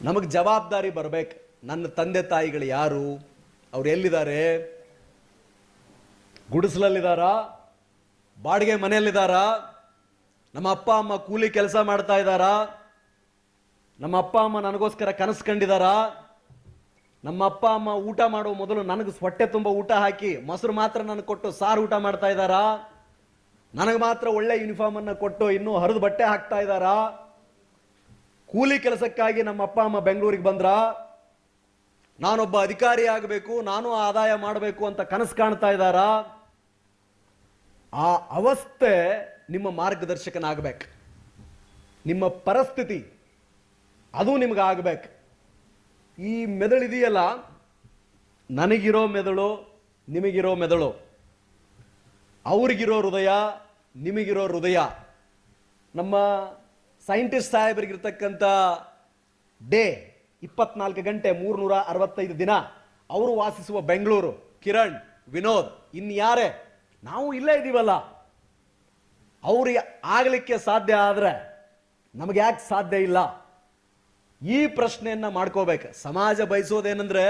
ನಮಗೆ ಜವಾಬ್ದಾರಿ ಬರಬೇಕು. ನನ್ನ ತಂದೆ ತಾಯಿಗಳು ಯಾರು, ಅವ್ರು ಎಲ್ಲಿದ್ದಾರೆ? ಗುಡಿಸಲಲ್ಲಿದ್ದಾರಾ? ಬಾಡಿಗೆ ಮನೆಯಲ್ಲಿದ್ದಾರಾ? ನಮ್ಮ ಅಪ್ಪ ಅಮ್ಮ ಕೂಲಿ ಕೆಲಸ ಮಾಡ್ತಾ ಇದ್ದಾರಾ? ನಮ್ಮ ಅಪ್ಪ ಅಮ್ಮ ನನಗೋಸ್ಕರ ಕನಸು ಕಂಡಿದ್ದಾರಾ? ನಮ್ಮ ಅಪ್ಪ ಅಮ್ಮ ಊಟ ಮಾಡೋ ಮೊದಲು ನನಗೆ ಹೊಟ್ಟೆ ತುಂಬ ಊಟ ಹಾಕಿ ಮೊಸರು ಮಾತ್ರ ನನಗೆ ಕೊಟ್ಟು ಸಾರು ಊಟ ಮಾಡ್ತಾ ಇದ್ದಾರಾ? ನನಗೆ ಮಾತ್ರ ಒಳ್ಳೆ ಯೂನಿಫಾರ್ಮ್ ಅನ್ನು ಕೊಟ್ಟು ಇನ್ನೂ ಹರಿದು ಬಟ್ಟೆ ಹಾಕ್ತಾ ಇದ್ದಾರಾ? ಕೂಲಿ ಕೆಲಸಕ್ಕಾಗಿ ನಮ್ಮ ಅಪ್ಪ ಅಮ್ಮ ಬೆಂಗಳೂರಿಗೆ ಬಂದ್ರ? ನಾನೊಬ್ಬ ಅಧಿಕಾರಿ ಆಗಬೇಕು, ನಾನು ಆದಾಯ ಮಾಡಬೇಕು ಅಂತ ಕನಸು ಕಾಣ್ತಾ ಇದ್ದಾರಾ? ಆ ಅವಸ್ಥೆ ನಿಮ್ಮ ಮಾರ್ಗದರ್ಶಕನಾಗಬೇಕು. ನಿಮ್ಮ ಪರಿಸ್ಥಿತಿ ಅದು ನಿಮ್ಗೆ ಆಗಬೇಕು. ಈ ಮೆದುಳಿದೆಯಲ್ಲ, ನನಗಿರೋ ಮೆದುಳು, ನಿಮಗಿರೋ ಮೆದುಳು, ಅವ್ರಿಗಿರೋ ಹೃದಯ, ನಿಮಗಿರೋ ಹೃದಯ. ನಮ್ಮ ಸೈಂಟಿಸ್ಟ್ ಸಾಹೇಬರಿಗಿರ್ತಕ್ಕಂಥ ಡೇ 24 ಗಂಟೆ 365 ದಿನ, ಅವರು ವಾಸಿಸುವ ಬೆಂಗಳೂರು, ಕಿರಣ್, ವಿನೋದ್, ಇನ್ಯಾರೇ, ನಾವು ಇಲ್ಲೇ ಇದ್ದೀವಲ್ಲ, ಅವ್ರಿಗೆ ಆಗಲಿಕ್ಕೆ ಸಾಧ್ಯ ಆದರೆ ನಮಗೆ ಯಾಕೆ ಸಾಧ್ಯ ಇಲ್ಲ? ಈ ಪ್ರಶ್ನೆಯನ್ನ ಮಾಡ್ಕೋಬೇಕು. ಸಮಾಜ ಬಯಸೋದೇನೆಂದ್ರೆ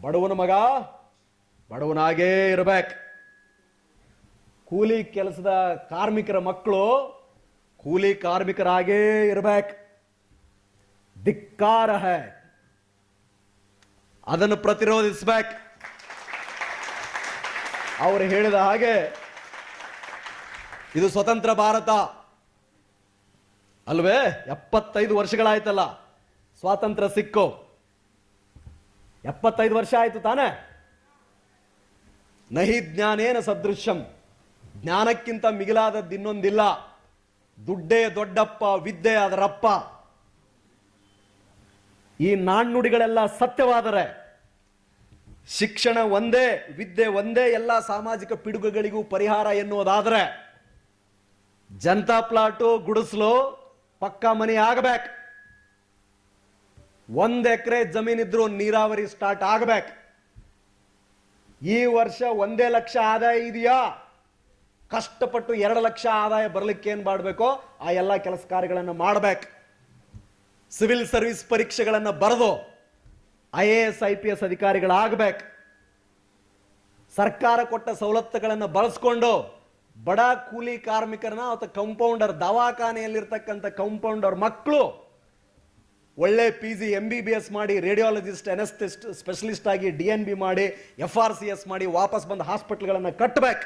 ಬಡವನ ಮಗ ಬಡವನಾಗೇ ಇರಬೇಕು, ಕೂಲಿ ಕೆಲಸದ ಕಾರ್ಮಿಕರ ಮಕ್ಕಳು ಕೂಲಿ ಕಾರ್ಮಿಕರಾಗೇ ಇರಬೇಕು. ಧಿಕ್ಕಾರ ಹೈ, ಅದನ್ನು ಪ್ರತಿರೋಧಿಸಬೇಕು. ಅವರು ಹೇಳಿದ ಹಾಗೆ ಇದು ಸ್ವತಂತ್ರ ಭಾರತ ಅಲ್ವೇ? 75 ವರ್ಷಗಳಾಯ್ತಲ್ಲ ಸ್ವಾತಂತ್ರ್ಯ ಸಿಕ್ಕು. 75 ವರ್ಷ ಆಯ್ತು ತಾನೆ? ನಹಿ ಜ್ಞಾನೇನ ಸದೃಶ್ಯಂ, ಜ್ಞಾನಕ್ಕಿಂತ ಮಿಗಿಲಾದದ್ದು ಇನ್ನೊಂದಿಲ್ಲ. ದುಡ್ಡೇ ದೊಡ್ಡಪ್ಪ, ವಿದ್ಯೆ ಅದರಪ್ಪ. ಈ ನಾಣ್ಣುಡಿಗಳೆಲ್ಲ ಸತ್ಯವಾದರೆ, ಶಿಕ್ಷಣ ಒಂದೇ, ವಿದ್ಯೆ ಒಂದೇ ಎಲ್ಲ ಸಾಮಾಜಿಕ ಪಿಡುಗುಗಳಿಗೂ ಪರಿಹಾರ ಎನ್ನುವುದಾದರೆ, ಜನತಾ ಪ್ಲಾಟು, ಗುಡಿಸಲು, ಪಕ್ಕಾ ಮನೆ ಆಗಬೇಕು. 1 ಎಕರೆ ಜಮೀನಿದ್ರು ನೀರಾವರಿ ಸ್ಟಾರ್ಟ್ ಆಗಬೇಕು. ಈ ವರ್ಷ 1 ಲಕ್ಷ ಆದಾಯ ಇದೆಯಾ? ಕಷ್ಟಪಟ್ಟು 2 ಲಕ್ಷ ಆದಾಯ ಬರಲಿಕ್ಕೆ ಏನ್ ಮಾಡಬೇಕೋ ಆ ಎಲ್ಲ ಕೆಲಸ ಕಾರ್ಯಗಳನ್ನು ಮಾಡಬೇಕು. ಸಿವಿಲ್ ಸರ್ವಿಸ್ ಪರೀಕ್ಷೆಗಳನ್ನು ಬರೆದು IAS IPS ಅಧಿಕಾರಿಗಳಾಗಬೇಕು. ಸರ್ಕಾರ ಕೊಟ್ಟ ಸವಲತ್ತುಗಳನ್ನು ಬಳಸ್ಕೊಂಡು ಬಡ ಕೂಲಿ ಕಾರ್ಮಿಕರನ್ನ ಅಥವಾ ಕಂಪೌಂಡರ್, ದವಾಖಾನೆಯಲ್ಲಿರ್ತಕ್ಕಂಥ ಕಂಪೌಂಡರ್ ಮಕ್ಕಳು ಒಳ್ಳೆ PG MBBS ಮಾಡಿ, ರೇಡಿಯಾಲಜಿಸ್ಟ್, ಅನೆಸ್ಥೆಸ್ಟ್ ಸ್ಪೆಷಲಿಸ್ಟ್ ಆಗಿ DNB ಮಾಡಿ, FRCS ಮಾಡಿ ವಾಪಸ್ ಬಂದು ಹಾಸ್ಪಿಟಲ್ಗಳನ್ನು ಕಟ್ಟಬೇಕು.